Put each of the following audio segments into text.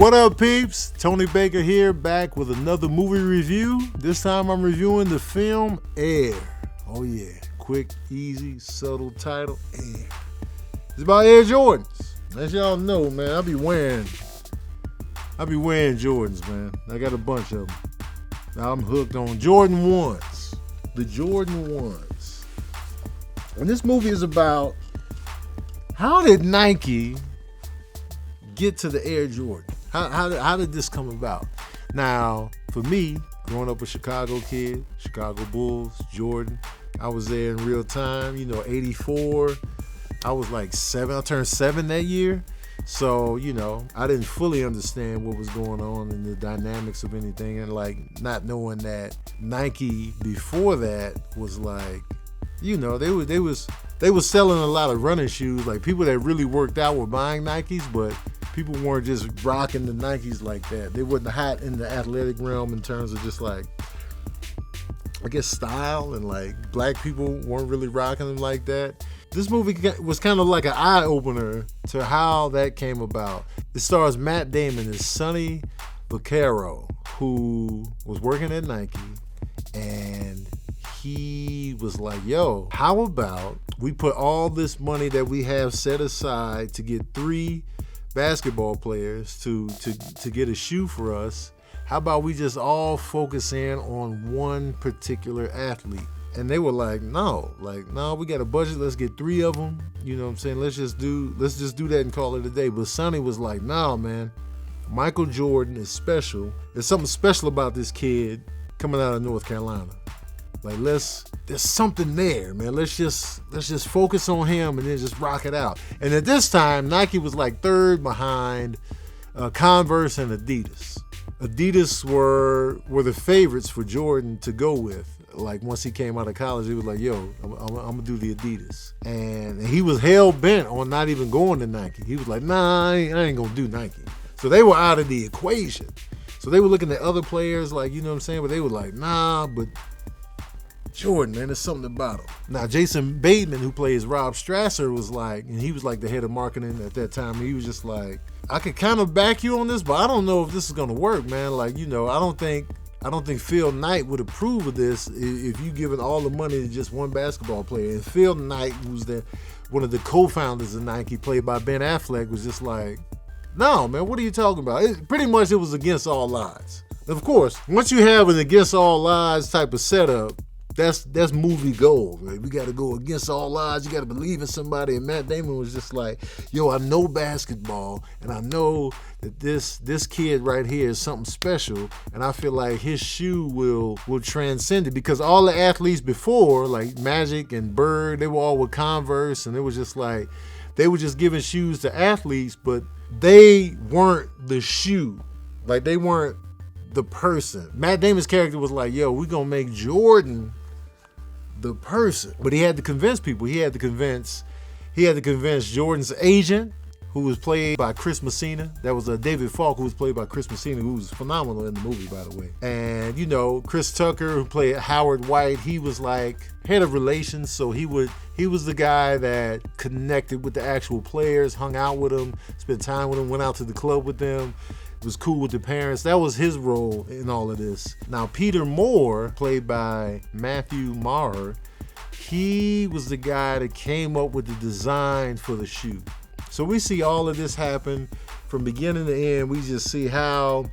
What up, peeps? Tony Baker here, back with another movie review. This time I'm reviewing the film Air. Oh yeah, quick, easy, subtle title, Air. It's about Air Jordans. As y'all know, man, I be wearing Jordans, man. I got a bunch of them. Now I'm hooked on Jordan 1s. The Jordan 1s. And this movie is about how did Nike get to the Air Jordan? How did this come about? Now, for me, growing up a Chicago kid, Chicago Bulls, Jordan, I was there in real time, 84. I was like 7. I turned 7 that year. So, I didn't fully understand what was going on in the dynamics of anything. And like not knowing that Nike before that was like, they was selling a lot of running shoes. Like people that really worked out were buying Nikes, but people weren't just rocking the Nikes like that. They wasn't hot in the athletic realm in terms of just like, I guess, style, and like black people weren't really rocking them like that. This movie was kind of like an eye-opener to how that came about. It stars Matt Damon as Sonny Vaccaro, who was working at Nike, and he was like, yo, how about we put all this money that we have set aside to get 3 basketball players to get a shoe for us? How about we just all focus in on one particular athlete? And they were like, no, we got a budget. Let's get 3 of them. You know what I'm saying? Let's just do that and call it a day. But Sonny was like, no, man, Michael Jordan is special. There's something special about this kid coming out of North Carolina. Like, there's something there, man. Let's just focus on him and then just rock it out. And at this time, Nike was like 3rd behind Converse and Adidas. Adidas were the favorites for Jordan to go with. Like once he came out of college, he was like, yo, I'm gonna do the Adidas. And he was hell bent on not even going to Nike. He was like, nah, I ain't gonna do Nike. So they were out of the equation. So they were looking at other players, like, you know what I'm saying? But they were like, nah, but Jordan, man, there's something about him. Now, Jason Bateman, who plays Rob Strasser, was like, and he was like the head of marketing at that time. He was just like, I could kind of back you on this, but I don't know if this is gonna work, man. Like, I don't think Phil Knight would approve of this if you giving all the money to just one basketball player. And Phil Knight, who's one of the co-founders of Nike, played by Ben Affleck, was just like, no, man, what are you talking about? Pretty much it was against all odds. Of course, once you have an against all odds type of setup, that's movie gold, right? We got to go against all odds. You got to believe in somebody. And Matt Damon was just like, yo, I know basketball, and I know that this kid right here is something special, and I feel like his shoe will transcend it, because all the athletes before, like Magic and Bird, they were all with Converse, and it was just like they were just giving shoes to athletes, but they weren't the shoe. Like, they weren't the person. Matt Damon's character was like, yo, we're gonna make Jordan the person. But he had to convince people. He had to convince Jordan's agent, who was played by Chris Messina. That was David Falk, who was played by Chris Messina, who was phenomenal in the movie, by the way. And Chris Tucker, who played Howard White, he was like head of relations, so he was the guy that connected with the actual players, hung out with them, spent time with them, went out to the club with them, was cool with the parents. That was his role in all of this. Now, Peter Moore, played by Matthew Maher, he was the guy that came up with the design for the shoe. So we see all of this happen from beginning to end. We just see how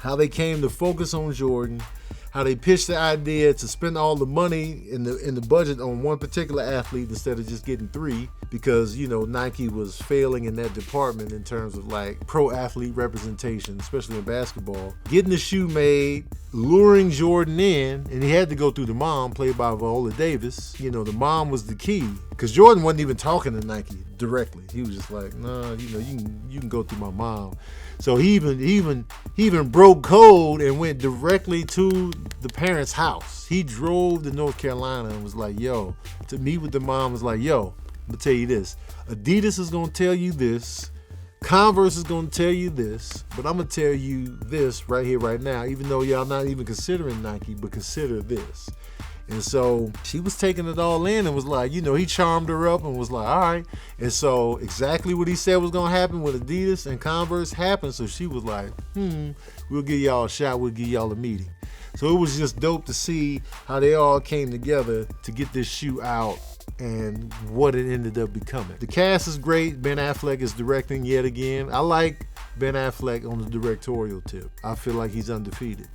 they came to focus on Jordan, how they pitched the idea to spend all the money in the budget on one particular athlete instead of just getting 3, because Nike was failing in that department in terms of like pro athlete representation, especially in basketball. Getting the shoe made, luring Jordan in, and he had to go through the mom, played by Viola Davis. The mom was the key, because Jordan wasn't even talking to Nike directly. He was just like, nah, you can go through my mom. So he even broke code and went directly to the parents' house. He drove to North Carolina and was like, yo, to meet with the mom, was like, yo, I'm gonna tell you this. Adidas is gonna tell you this. Converse is gonna tell you this, but I'm gonna tell you this right here, right now, even though y'all not even considering Nike, but consider this. And so she was taking it all in and was like, he charmed her up and was like, all right. And so exactly what he said was going to happen with Adidas and Converse happened. So she was like, we'll give y'all a shot. We'll give y'all a meeting. So it was just dope to see how they all came together to get this shoe out and what it ended up becoming. The cast is great. Ben Affleck is directing yet again. I like Ben Affleck on the directorial tip. I feel like he's undefeated.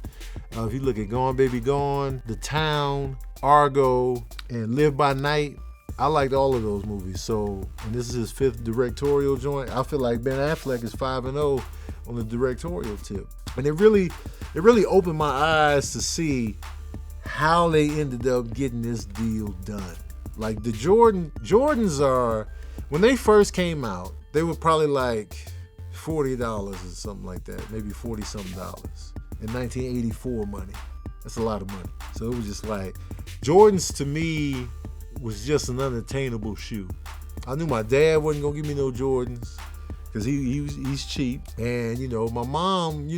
If you look at Gone Baby Gone, The Town, Argo, and Live by Night, I liked all of those movies. So, and this is his 5th directorial joint. I feel like Ben Affleck is 5-0 on the directorial tip. And it really opened my eyes to see how they ended up getting this deal done. Like the Jordans are, when they first came out, they were probably like $40 or something like that, maybe 40-something dollars in 1984 money. That's a lot of money. So it was just like, Jordans to me was just an unattainable shoe. I knew my dad wasn't gonna give me no Jordans because he's cheap, and my mom,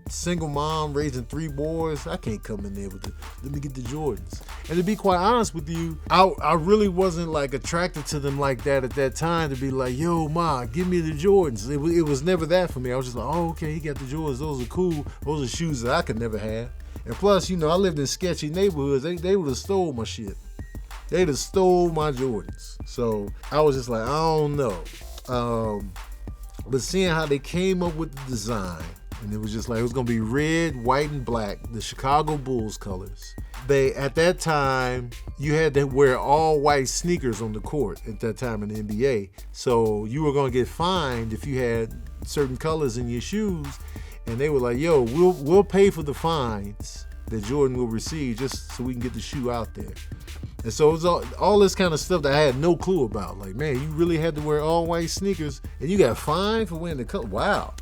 single mom raising 3 boys, I can't come in there with let me get the Jordans. And to be quite honest with you, I really wasn't like attracted to them like that at that time to be like, yo, ma, give me the Jordans. It was never that for me. I was just like, oh, okay, he got the Jordans. Those are cool. Those are shoes that I could never have. And plus, I lived in sketchy neighborhoods. They would have stole my shit. They'd have stole my Jordans. So I was just like, I don't know. But seeing how they came up with the design, and it was just like, it was going to be red, white, and black, the Chicago Bulls colors. At that time, you had to wear all white sneakers on the court at that time in the NBA. So you were going to get fined if you had certain colors in your shoes. And they were like, yo, we'll pay for the fines that Jordan will receive just so we can get the shoe out there. And so it was all this kind of stuff that I had no clue about. Like, man, you really had to wear all white sneakers and you got fined for wearing the color. Wow.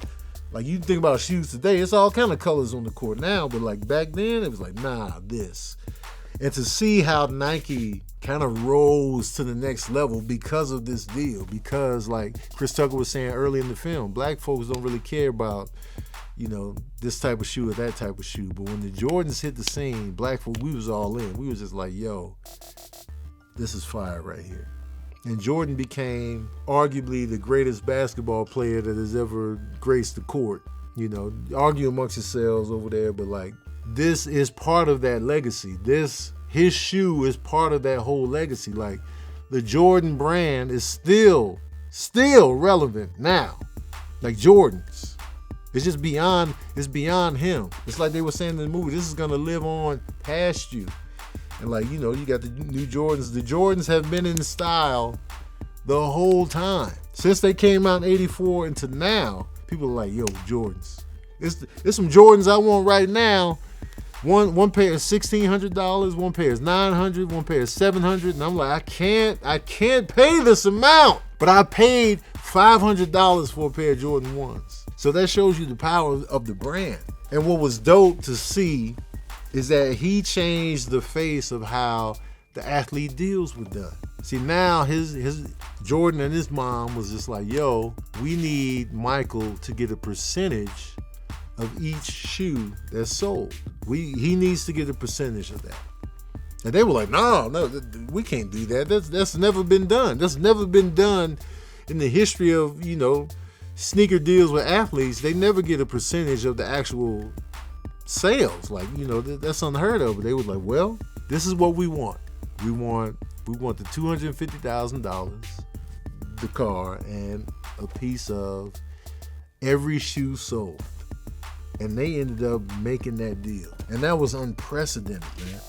Like, you think about shoes today, it's all kind of colors on the court now, but like back then, it was like, nah, this. And to see how Nike kind of rose to the next level because of this deal, because like Chris Tucker was saying early in the film, black folks don't really care about, this type of shoe or that type of shoe. But when the Jordans hit the scene, black folks, we was all in. We was just like, yo, this is fire right here. And Jordan became arguably the greatest basketball player that has ever graced the court. Argue amongst yourselves over there, but like, this is part of that legacy. His shoe is part of that whole legacy. Like, the Jordan brand is still relevant now. Like Jordans. It's just beyond him. It's like they were saying in the movie, this is gonna live on past you. And like, you got the new Jordans. The Jordans have been in style the whole time. Since they came out in 84 into now, people are like, yo, Jordans. It's some Jordans I want right now. One pair is $1,600, one pair is $900, one pair is $700, and I'm like, I can't pay this amount. But I paid $500 for a pair of Jordan 1s. So that shows you the power of the brand. And what was dope to see is that he changed the face of how the athlete deals were done. See, now his Jordan and his mom was just like, yo, we need Michael to get a percentage of each shoe that's sold. He needs to get a percentage of that. And they were like, no, we can't do that. That's never been done. That's never been done in the history of, sneaker deals with athletes. They never get a percentage of the actual sales. Like, that's unheard of. But they were like, well, this is what we want. We want the $250,000, the car, and a piece of every shoe sold. And they ended up making that deal. And that was unprecedented, man.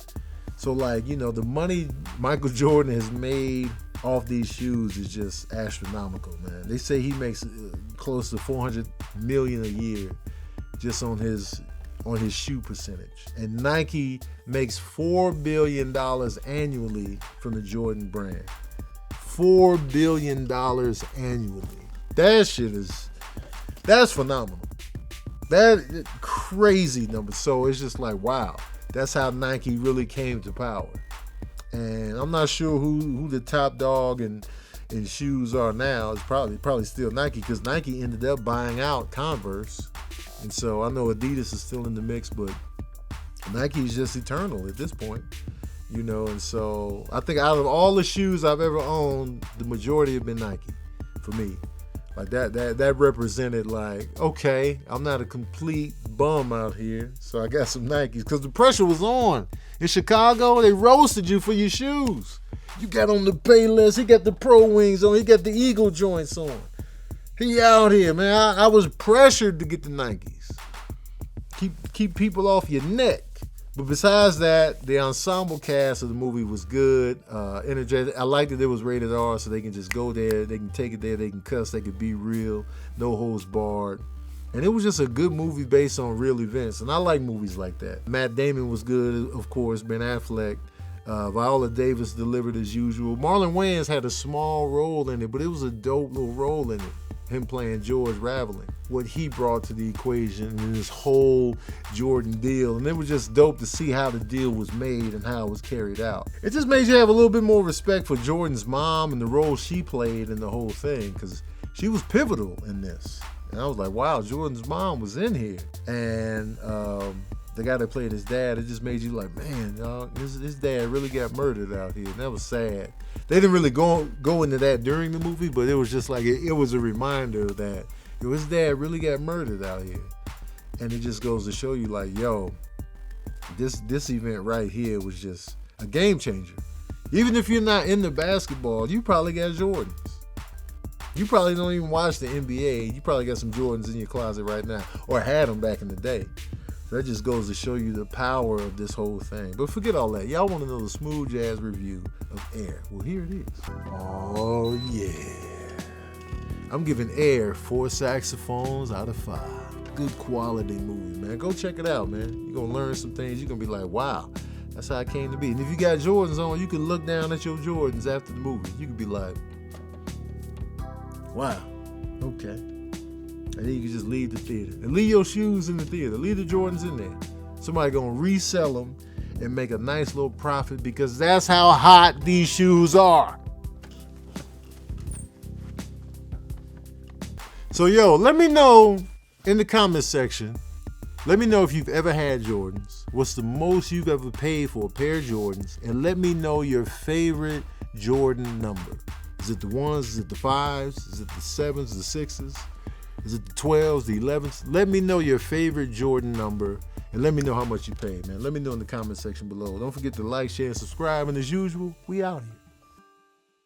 So like, the money Michael Jordan has made off these shoes is just astronomical, man. They say he makes close to $400 million a year just on his shoe percentage. And Nike makes $4 billion annually from the Jordan brand. $4 billion annually. That's phenomenal. That crazy number. So it's just like, wow, that's how Nike really came to power. And I'm not sure who the top dog in shoes are now. It's probably still Nike, because Nike ended up buying out Converse. And so I know Adidas is still in the mix, but Nike is just eternal at this point. you know. And so I think out of all the shoes I've ever owned, the majority have been Nike for me. Like that represented like, okay, I'm not a complete bum out here, so I got some Nikes because the pressure was on. In Chicago, they roasted you for your shoes. You got on the Payless, he got the Pro Wings on, he got the Eagle joints on. He out here, man. I was pressured to get the Nikes. Keep people off your neck. But besides that, the ensemble cast of the movie was good, energetic. I liked that it was rated R, so they can just go there, they can take it there, they can cuss, they can be real, no holds barred. And it was just a good movie based on real events, and I like movies like that. Matt Damon was good, of course, Ben Affleck. Viola Davis delivered as usual. Marlon Wayans had a small role in it, but it was a dope little role in it. Him playing George Raveling, what he brought to the equation and this whole Jordan deal. And it was just dope to see how the deal was made and how it was carried out. It just made you have a little bit more respect for Jordan's mom and the role she played in the whole thing, because she was pivotal in this. And I was like, wow, Jordan's mom was in here. And the guy that played his dad, it just made you like, man, y'all, his dad really got murdered out here. And that was sad. They didn't really go into that during the movie, but it was just like, it was a reminder that his dad really got murdered out here. And it just goes to show you like, yo, this event right here was just a game changer. Even if you're not into basketball, you probably got Jordans. You probably don't even watch the NBA. You probably got some Jordans in your closet right now, or had them back in the day. So that just goes to show you the power of this whole thing. But forget all that. Y'all want to know the smooth jazz review of Air. Well, here it is. Oh, yeah. I'm giving Air 4 saxophones out of 5. Good quality movie, man. Go check it out, man. You're going to learn some things. You're going to be like, wow, that's how it came to be. And if you got Jordans on, you can look down at your Jordans after the movie. You can be like, wow, okay. And then you can just leave the theater. And leave your shoes in the theater. Leave the Jordans in there. Somebody gonna resell them and make a nice little profit, because that's how hot these shoes are. So yo, let me know in the comment section. Let me know if you've ever had Jordans. What's the most you've ever paid for a pair of Jordans? And let me know your favorite Jordan number. Is it the 1s? Is it the 5s? Is it the 7s? The 6s? Is it the 12s, the 11s? Let me know your favorite Jordan number, and let me know how much you paid, man. Let me know in the comment section below. Don't forget to like, share, and subscribe. And as usual, we out here.